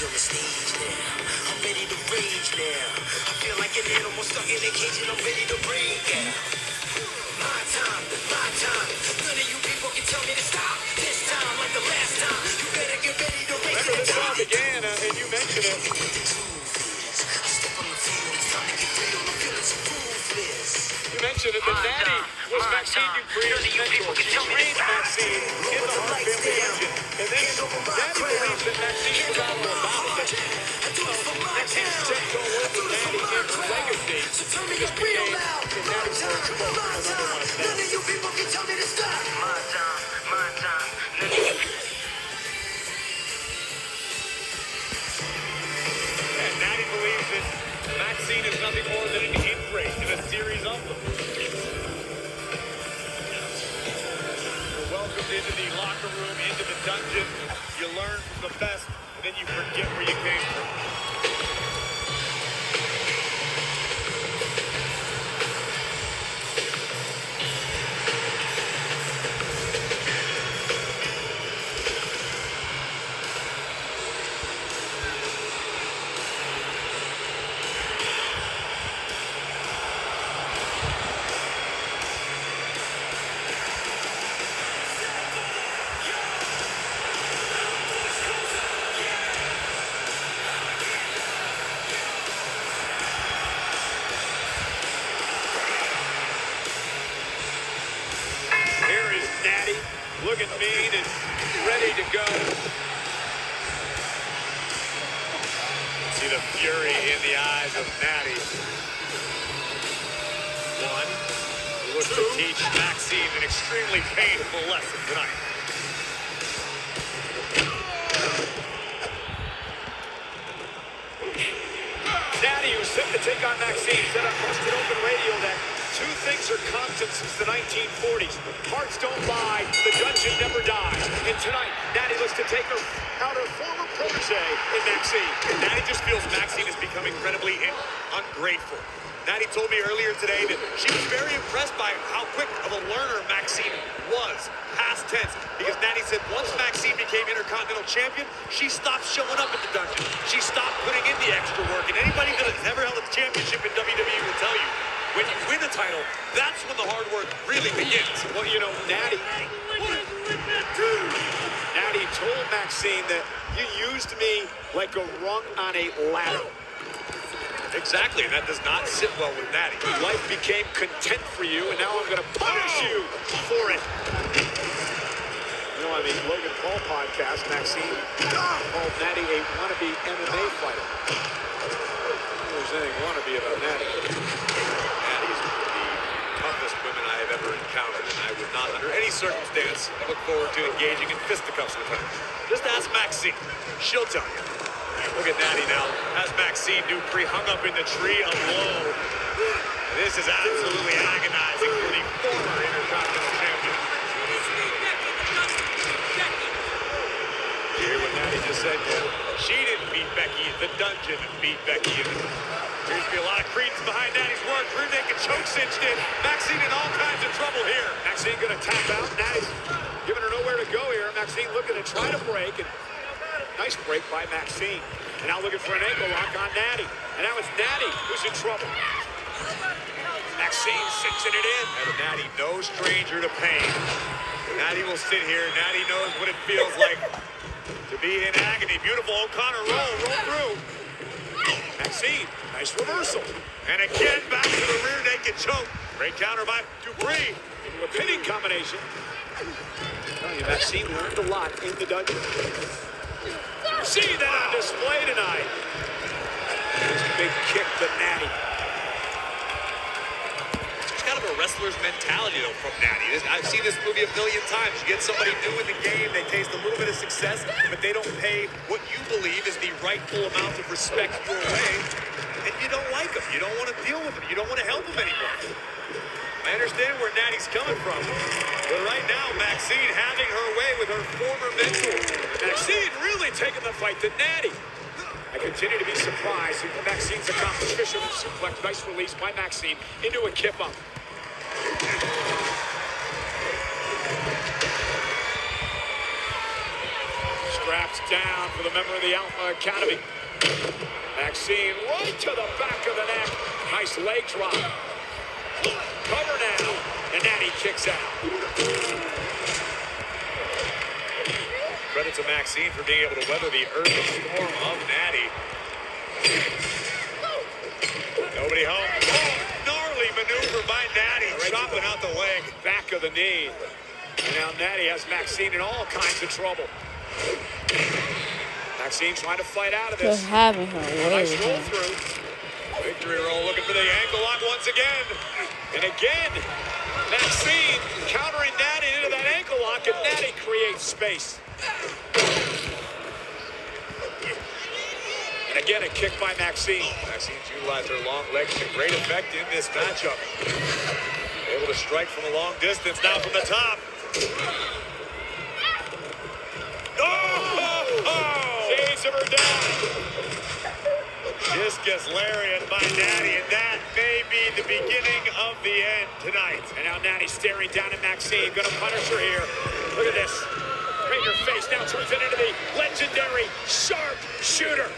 on the stage now. I'm ready to rage now. I feel like an animal stuck in a cage and I'm ready to break out. My time, my time. None of you people can tell me to stop. This time, like the last time, you better get ready to race. Remember, this song began, and you mentioned it. You mentioned it, that Natty was Maxxine Dupri's mentor. She trained Maxxine in the Hart family engine. And then Natty believes that Maxxine was out about it. Maxxine stepped all over Natty and her legacy. Just became, in Natty's words, the number one thing. None of you people can tell me to stop. My time, my time. And Natty believes that Maxxine is nothing more than an ingrate in a series of them. You're welcomed into the locker room, into the dungeon. You learn from the best, and then you forget where you came from. Looking mean and ready to go. See the fury in the eyes of Natty. One, who looks to teach Maxxine an extremely painful lesson tonight. Natty, who's set to take on Maxxine, said on Busted Open Radio that two things are constant since the 1940s. Hearts don't lie, the dungeon never dies. And tonight, Natty looks to take out her former protege in Maxxine. And Natty just feels Maxxine is becoming incredibly ungrateful. Natty told me earlier today that she was very impressed by how quick of a learner Maxxine was, past tense, because Natty said once Maxxine became Intercontinental Champion, she stopped showing up at the dungeon. She stopped putting in the extra work, and anybody that has ever held a championship in WWE will tell you, when you win a title, that's when the hard work really begins. Well, you know, Natty told Maxxine that you used me like a rung on a ladder. Exactly, and that does not sit well with Natty. Life became content for you, and now I'm going to punish you for it. You know, on the Logan Paul podcast, Maxxine called Natty a wannabe MMA fighter. There's anything wannabe about Natty. Natty's the toughest women I have ever encountered, and I would not, under any circumstance, look forward to engaging in fisticuffs with her. Just ask Maxxine. She'll tell you. Look at Natty now. Has Maxxine Dupri hung up in the tree of woe. This is absolutely agonizing for the former Intercontinental Champion. You hear what Natty just said? She didn't beat Becky. The dungeon beat Becky. Appears to be a lot of credence behind Natty's work. Rear naked choke cinched in. Maxxine in all kinds of trouble here. Maxxine gonna tap out. Natty's giving her nowhere to go here. Maxxine looking to try to break. And nice break by Maxxine. And now looking for an ankle lock on Natty. And now it's Natty who's in trouble. Maxxine cinching it in. And Natty, no stranger to pain. Natty will sit here. Natty knows what it feels like to be in agony. Beautiful O'Connor roll through. Maxxine, nice reversal. And again, back to the rear naked choke. Great counter by Dupri. Into a pinning combination. Maxxine learned a lot in the dungeon. See that on display tonight. There's a big kick to Natty. It's kind of a wrestler's mentality, though, from Natty. I've seen this movie a million times. You get somebody new in the game, they taste a little bit of success, but they don't pay what you believe is the rightful amount of respect your way, and you don't like them. You don't want to deal with them. You don't want to help them anymore. I understand where Natty's coming from, but right now, Maxxine having her way with her former mentor. Maxxine really taking the fight to Natty. I continue to be surprised at Maxxine's accomplished fisherman suplex. Nice release by Maxxine into a kip up. Scrap drops down for the member of the Alpha Academy. Maxine right to the back of the neck. Nice leg drop. Cover now. And Natty kicks out. Credit to Maxine for being able to weather the early storm of Natty. Nobody home. Oh, gnarly maneuver by Natty. Chopping out the leg. Back of the knee. And now Natty has Maxine in all kinds of trouble. Maxine trying to fight out of this. Just having her way. Nice roll through. Victory roll looking for the ankle lock once again. And again, Maxine countering Natty into that ankle lock, and Natty creates space. And again, a kick by Maxine. Maxine's utilized her long legs to great effect in this matchup. Able to strike from a long distance, now from the top. Saves of her down. Discus lariat by Natty, and that may be the beginning of the end tonight. And now Natty staring down at Maxine, gonna punish her here. Look at this. Right in her face, now turns it into the legendary sharp shooter.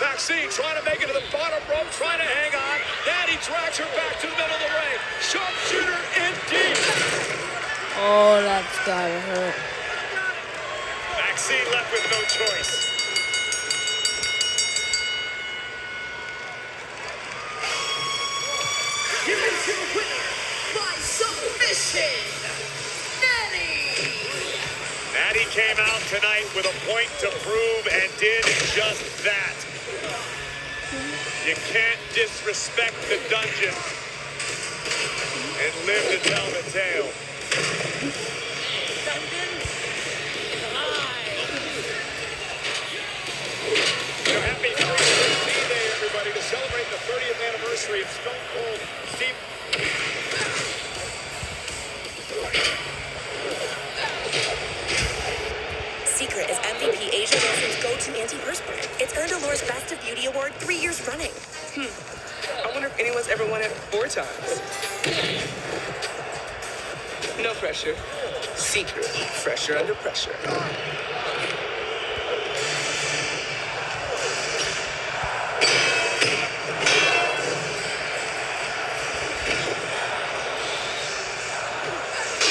Maxine trying to make it to the bottom rope, trying to hang on. Natty drags her back to the middle of the ring. Sharp shooter indeed. Oh, that's gotta hurt. Maxine left with no choice. Here is your winner by submission, Natty. Natty came out tonight with a point to prove and did just that. You can't disrespect the dungeon and live to tell the tale. Happy 316 Day, everybody, to celebrate the 30th anniversary of Stone Cold Steve. Secret is MVP Asia Wilson's go-to antiperspirant. It's earned Allure's Best of Beauty Award 3 years running. I wonder if anyone's ever won it 4 times. No pressure. Secret. Fresher under pressure.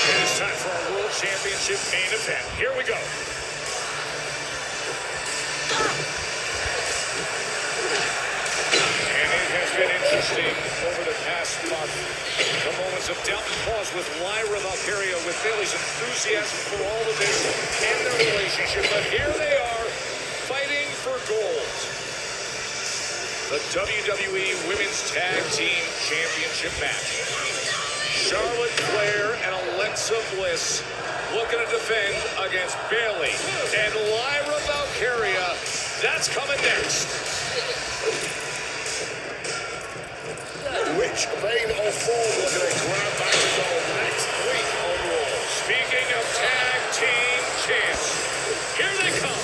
And it's time for our World Championship main event. Here we go. And it has been interesting over the past month. The moments of doubt and pause with Lyra Valkyria, with Bayley's enthusiasm for all of this and their relationship. But here they are, fighting for gold. The WWE Women's Tag Team Championship match. Charlotte Flair and Alexa Bliss looking to defend against Bayley and Lyra Valkyria. That's coming next. Which vein or form looking to grab back the gold next week on Raw? Speaking of tag team champs, here they come.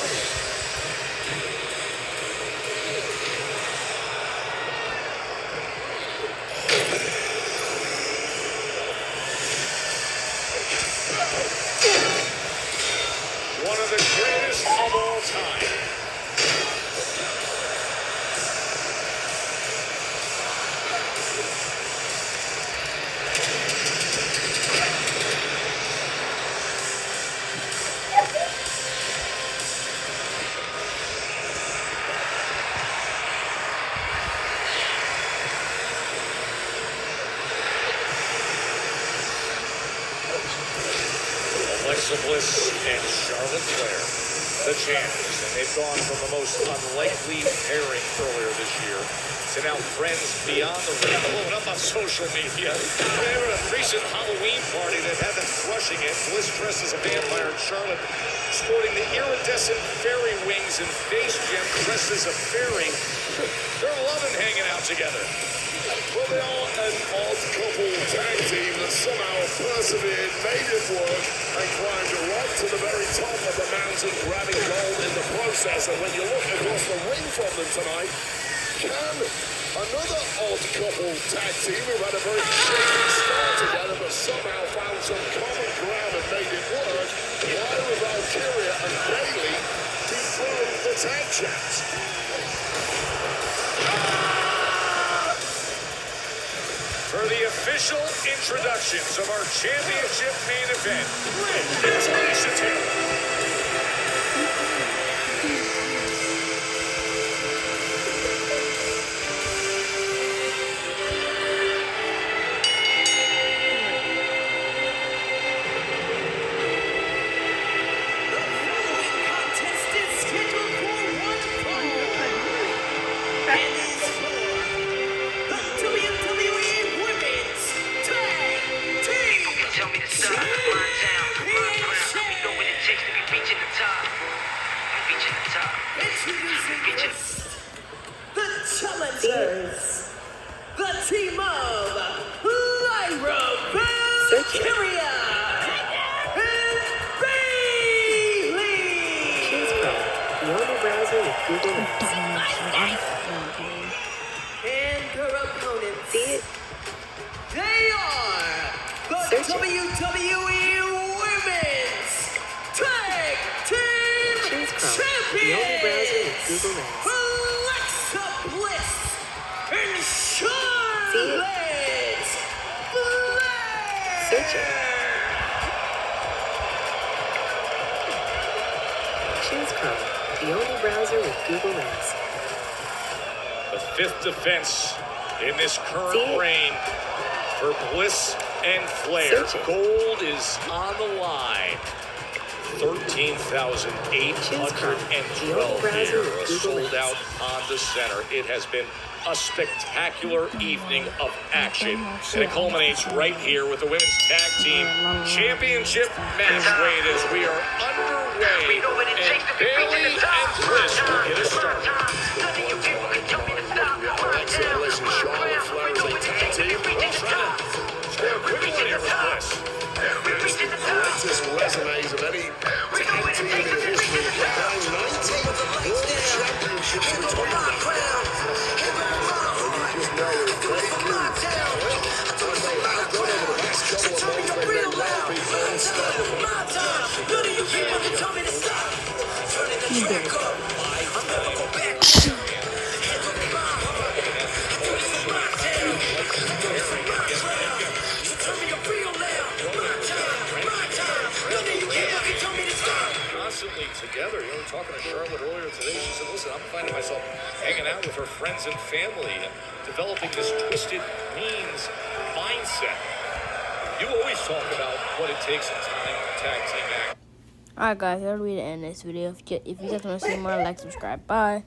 One of the greatest of all time. Alexa Bliss and Charlotte Flair, the champions, and they've gone from the most unlikely pairing earlier this year to now friends beyond the ring, blowing up on social media. They were at a recent Halloween party that had them crushing it. Bliss dressed as a vampire and Charlotte sporting the iridescent fairy wings and face gem dressed as a fairy. They're loving hanging out together. Well, they are an odd couple tag team that somehow persevered, made it work, and climbed right to the very top of the mountain, grabbing gold in the process. And when you look across the ring from them tonight, can another odd couple tag team who had a very shaky start together but somehow found some common ground and made it work, Lyra Valkyria and Bayley tag champs. For the official introductions of our championship main event, it's initiative. Tell me to stop. My town, my crown. We know what it takes to be reaching the top. Reaching the top. Reaching. The challengers, the team of Lyra Valkyria and Bailey. Choose from the only browser with Google Maps. And her opponents, See it? they are the Search it. WWE Women's Tag Team Choose from Champions. the only browser with Google Maps. Alexa Bliss and Charlotte See it? Flair. Search it. Choose from the only browser with Google Maps. The fifth defense in this See current it? reign for Bliss and Flair. Search it. Gold is on the line. 13,812 browser here, with Google sold Maps. out on the center. It has been a spectacular evening of action, and it culminates right here with the women's tag team championship match weight as we are underway, We know what it takes to be reaching and Bailey the top. and Bliss will get us started. None of you people can tell me to stop. My Alexa town, Bliss and my Charlotte crown. Flair We as know a what it tag takes to be team. reaching the top. Score a quick one here with Bliss. We're reaching the top. Greatest resumes of any tag team in history. Combined 19 world championships between them. You just know it's great moves. As they have done over the past couple of months, they've made Raw be unstoppable. My time. None of you people can tell me to stop. Turning the track up. I'm never go back. Hands on the line. This is my town. This is my crown. So turn me up real loud. My time. My time. None of you people can tell me to stop. Constantly together. You know, we were talking to Charlotte earlier today. She said, listen, I'm finding myself hanging out with her friends and family and developing this twisted means mindset. You always talk about what it takes in time tag team act. Alright guys, that'll be the end of this video. If you guys want to see more, like, subscribe. Bye.